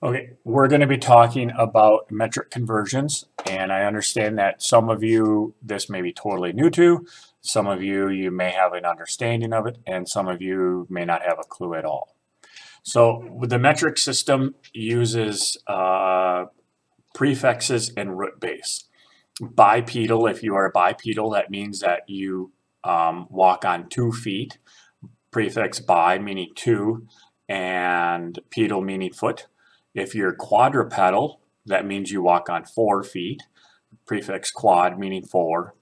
Okay, we're going to be talking about metric conversions, and I understand that some of you this may be totally new to, some of you may have an understanding of it, and some of you may not have a clue at all. So the metric system uses prefixes and root base. Bipedal, if you are bipedal, that means that you walk on 2 feet. Prefix bi meaning 2, and pedal meaning foot. If you're quadrupedal, that means you walk on 4 feet. Prefix quad meaning 4,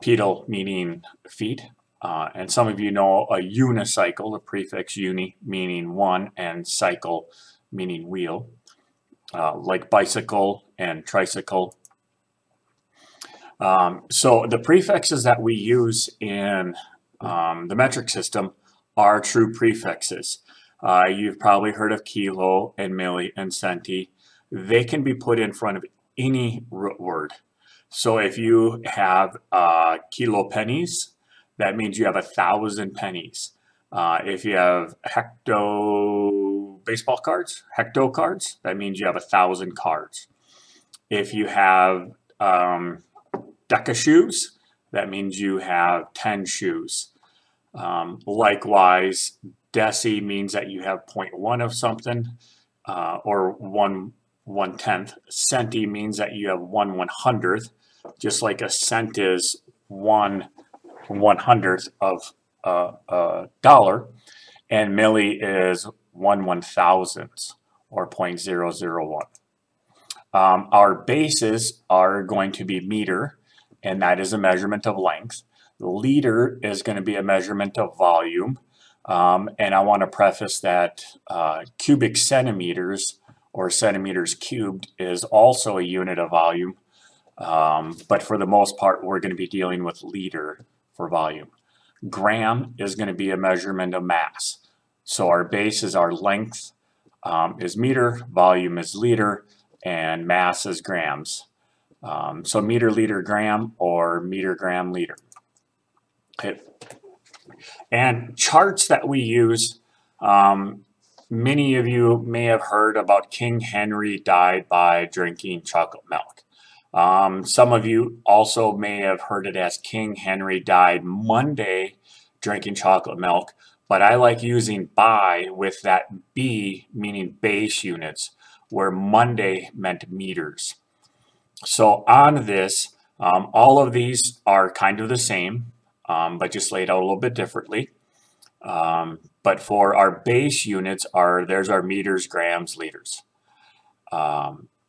pedal meaning feet. And some of you know a unicycle, the prefix uni meaning 1, and cycle meaning wheel, like bicycle and tricycle. So the prefixes that we use in the metric system are true prefixes. You've probably heard of kilo and milli and centi. They can be put in front of any root word. So if you have kilo pennies, that means you have 1,000 pennies. If you have hecto baseball cards, hecto cards, that means you have 1,000 cards. If you have deca shoes, that means you have 10 shoes. Likewise, deci means that you have 0.1 of something, or 1/10. Centi means that you have 1/100th, just like a cent is 1/100th of a dollar, and milli is 1/1000th, or 0.001. Our bases are going to be meter, and that is a measurement of length. Liter is going to be a measurement of volume. And I want to preface that cubic centimeters, or centimeters cubed, is also a unit of volume. But for the most part, we're going to be dealing with liter for volume. Gram is going to be a measurement of mass. So our base is our length is meter, volume is liter, and mass is grams. So meter, liter, gram, or meter, gram, liter. Okay. And charts that we use, many of you may have heard about King Henry died by drinking chocolate milk. Some of you also may have heard it as King Henry died Monday drinking chocolate milk, but I like using by with that B meaning base units, where Monday meant meters. So on this, all of these are kind of the same, but just laid out a little bit differently. But for our base units, there's our meters, grams, liters.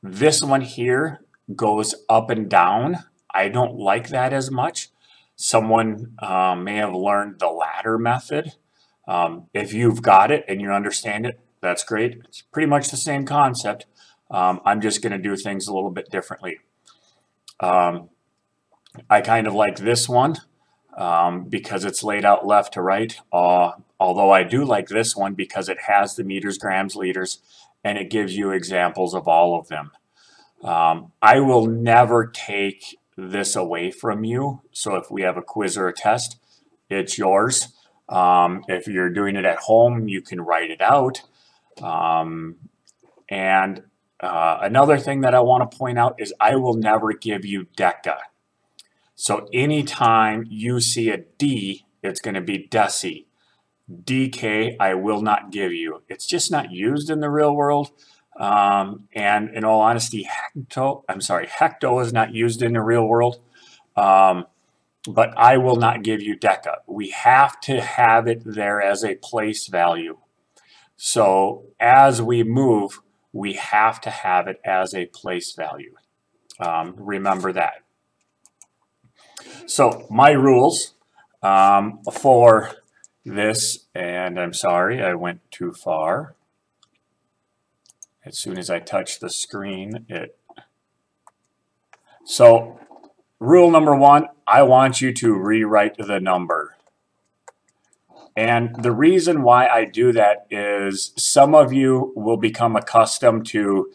This one here goes up and down. I don't like that as much. Someone may have learned the ladder method. If you've got it and you understand it, that's great. It's pretty much the same concept. I'm just going to do things a little bit differently. I kind of like this one because it's laid out left to right, although I do like this one because it has the meters, grams, liters, and it gives you examples of all of them. I will never take this away from you, so if we have a quiz or a test, it's yours. If you're doing it at home, you can write it out. Another thing that I want to point out is I will never give you deca. So anytime you see a D, it's going to be deci. DK, I will not give you. It's just not used in the real world. And in all honesty, hecto is not used in the real world. But I will not give you deca. We have to have it there as a place value. So as we move, we have to have it as a place value. Remember that. So my rules for this, and I'm sorry, I went too far. As soon as I touch the screen, So rule number 1, I want you to rewrite the number. And the reason why I do that is some of you will become accustomed to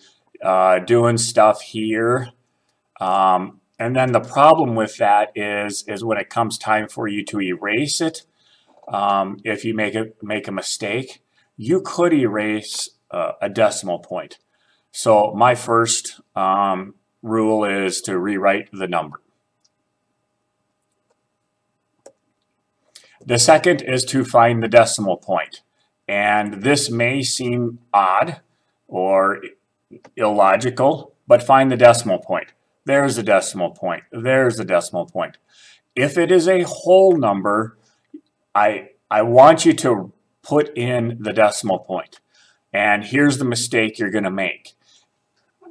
doing stuff here. And then the problem with that is when it comes time for you to erase it, if you make a mistake, you could erase a decimal point. So my first rule is to rewrite the number. The second is to find the decimal point. And this may seem odd or illogical, but find the decimal point. There's a decimal point. There's a decimal point. If it is a whole number, I want you to put in the decimal point. And here's the mistake you're going to make.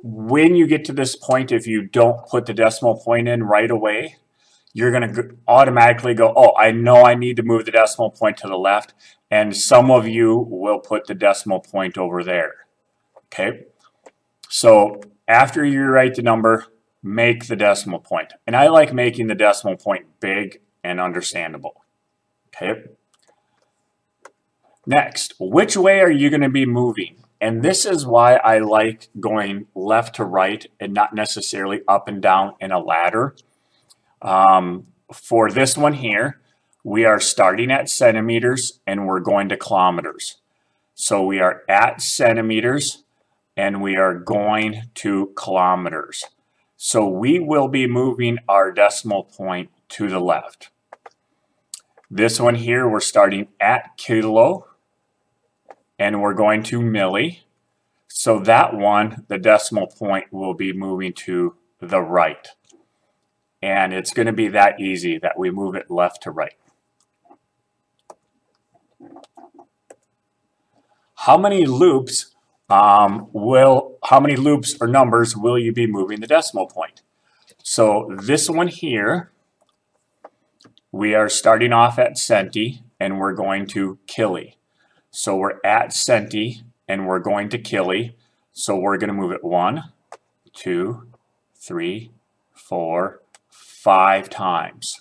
When you get to this point, if you don't put the decimal point in right away, you're going to automatically go, oh, I know I need to move the decimal point to the left. And some of you will put the decimal point over there. Okay. So after you write the number, make the decimal point. And I like making the decimal point big and understandable. Okay. Next, which way are you going to be moving? And this is why I like going left to right and not necessarily up and down in a ladder. For this one here, we are starting at centimeters and we're going to kilometers. So we are at centimeters and we are going to kilometers. So we will be moving our decimal point to the left. This one here, we're starting at kilo and we're going to milli. So that one, the decimal point will be moving to the right. And it's going to be that easy that we move it left to right. How many loops or numbers will you be moving the decimal point? So this one here, we are starting off at centi and we're going to killi. So we're at centi and we're going to killi. So we're going to move it 1, 2, 3, 4, 5 times.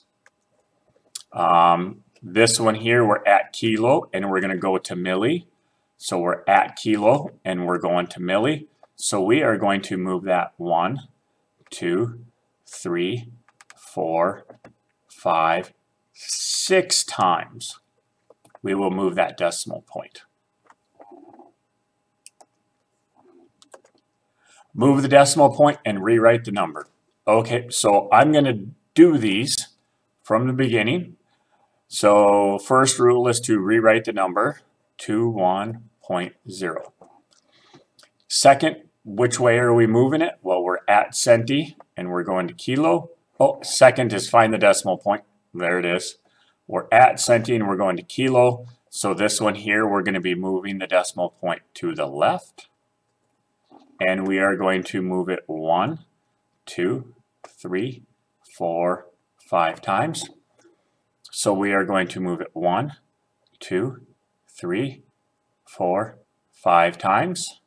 This one here, we're at kilo and we're going to go to milli. So we're at kilo and we're going to milli. So we are going to move that 1, 2, 3, 4, 5, 6 times. We will move that decimal point. Move the decimal point and rewrite the number. Okay, so I'm going to do these from the beginning. So first rule is to rewrite the number to 1.0. Second, which way are we moving it? Well, we're at centi and we're going to kilo. Oh, second is find the decimal point. There it is. We're at centi and we're going to kilo. So this one here, we're going to be moving the decimal point to the left. And we are going to move it 1, 2, 3, 4, 5 times. So we are going to move it 1, 2, 3, 4, 5 times.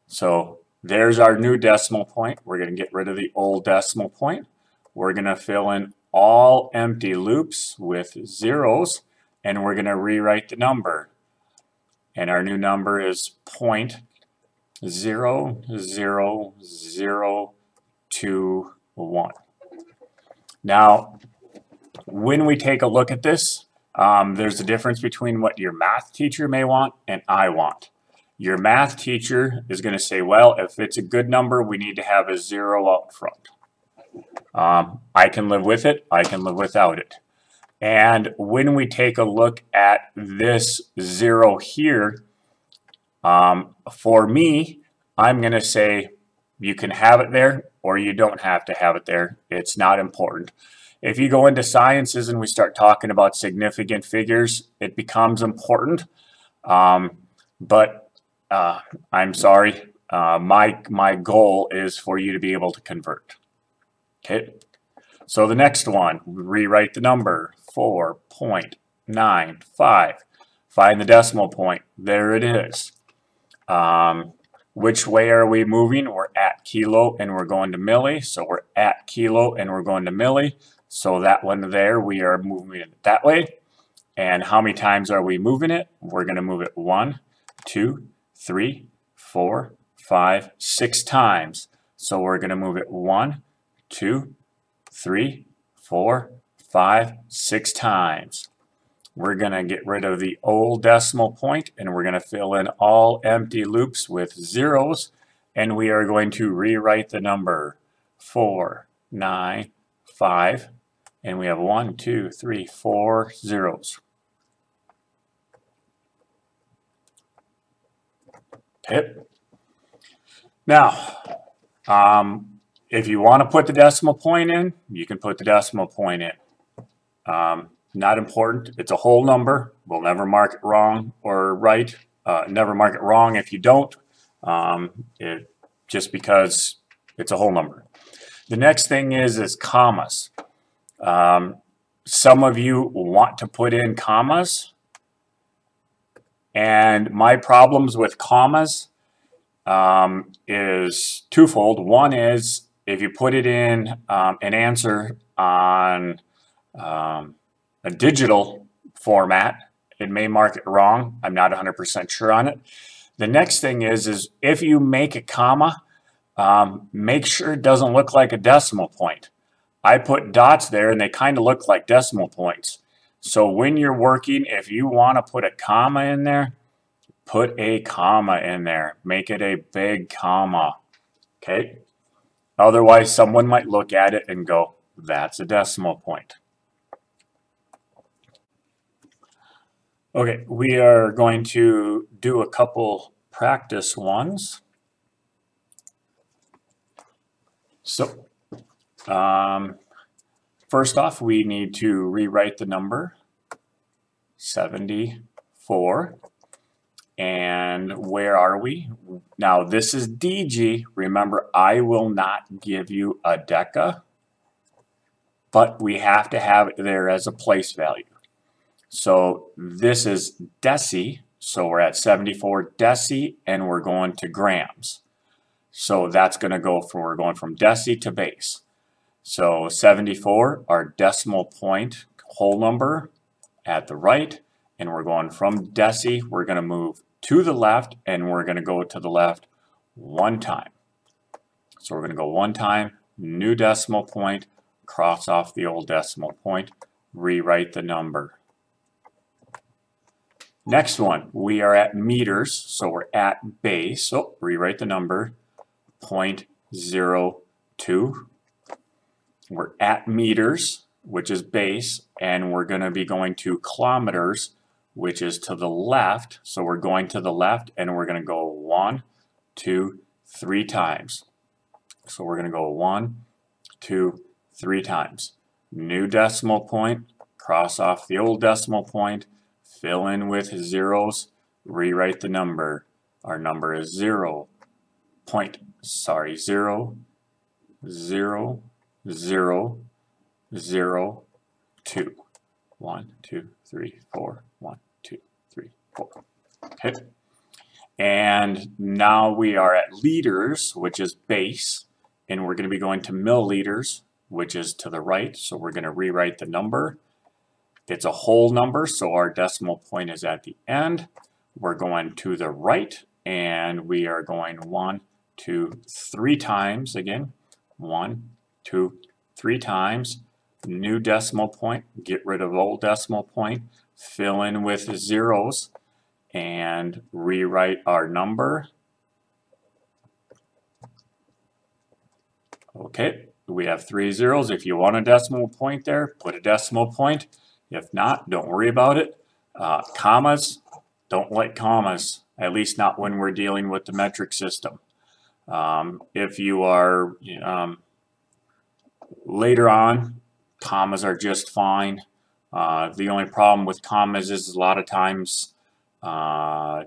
So there's our new decimal point. We're going to get rid of the old decimal point. We're going to fill in all empty loops with zeros and we're going to rewrite the number. And our new number is 0.00021. Now, when we take a look at this, there's a difference between what your math teacher may want and I want. Your math teacher is going to say, well, if it's a good number, we need to have a 0 out front. I can live with it. I can live without it. And when we take a look at this 0 here, for me, I'm going to say you can have it there or you don't have to have it there. It's not important. If you go into sciences and we start talking about significant figures, it becomes important. But I'm sorry, my goal is for you to be able to convert. Okay, so the next one, rewrite the number 4.95. Find the decimal point. There it is. Which way are we moving? We're at kilo and we're going to milli. So we're at kilo and we're going to milli. So that one there, we are moving it that way. And how many times are we moving it? We're going to move it 1, 2, 3, 4, 5, 6 times. So we're going to move it 1, 2, 3, 4, 5, 6 times. we're going to get rid of the old decimal point, and we're going to fill in all empty loops with zeros, and we are going to rewrite the number 495, and we have 1, 2, 3, 4 zeros. Okay. Now, if you want to put the decimal point in, you can put the decimal point in. Not important. It's a whole number. We'll never mark it wrong or right. Never mark it wrong if you don't, just because it's a whole number. The next thing is commas. Some of you want to put in commas, and my problems with commas is twofold. One is if you put it in an answer on a digital format, it may mark it wrong. I'm not 100% sure on it. The next thing is if you make a comma, make sure it doesn't look like a decimal point. I put dots there and they kind of look like decimal points. So when you're working, if you want to put a comma in there, put a comma in there. Make it a big comma. Okay? Otherwise, someone might look at it and go, that's a decimal point. Okay, we are going to do a couple practice ones. So, first off, we need to rewrite the number 74. And where are we? Now, this is DG. Remember, I will not give you a deca, but we have to have it there as a place value. So this is deci, so we're at 74 deci, and we're going to grams. So that's going to go from, we're going from deci to base. So 74, our decimal point whole number at the right, and we're going from deci, we're going to move to the left, and we're going to go to the left one time. So we're going to go one time, new decimal point, cross off the old decimal point, rewrite the number. Next one, we are at meters, so we're at base, so rewrite the number, 0.02. We're at meters, which is base, and we're going to be going to kilometers, which is to the left. So we're going to the left, and we're going to go 1, 2, 3 times. So we're going to go 1, 2, 3 times. New decimal point, cross off the old decimal point, fill in with zeros, rewrite the number. Our number is 0, 0, 0, 0, 0, 2. 1, 2, 3, 4. 1, 2, 3, 4. Okay. And now we are at liters, which is base, and we're going to be going to milliliters, which is to the right. So we're going to rewrite the number. It's a whole number, so our decimal point is at the end. We're going to the right, and we are going 1, 2, 3 times again. 1, 2, 3 times. New decimal point, get rid of old decimal point, fill in with zeros, and rewrite our number. Okay, we have 3 zeros. If you want a decimal point there, put a decimal point. If not, don't worry about it. Commas, don't like commas, at least not when we're dealing with the metric system. If you are later on, commas are just fine. The only problem with commas is a lot of times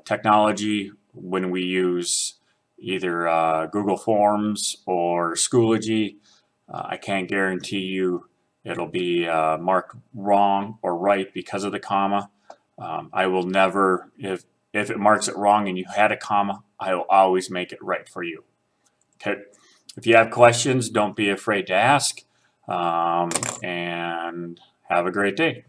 technology, when we use either Google Forms or Schoology, I can't guarantee you it'll be marked wrong or right because of the comma. I will never, if it marks it wrong and you had a comma, I will always make it right for you. Okay. If you have questions, don't be afraid to ask, and have a great day.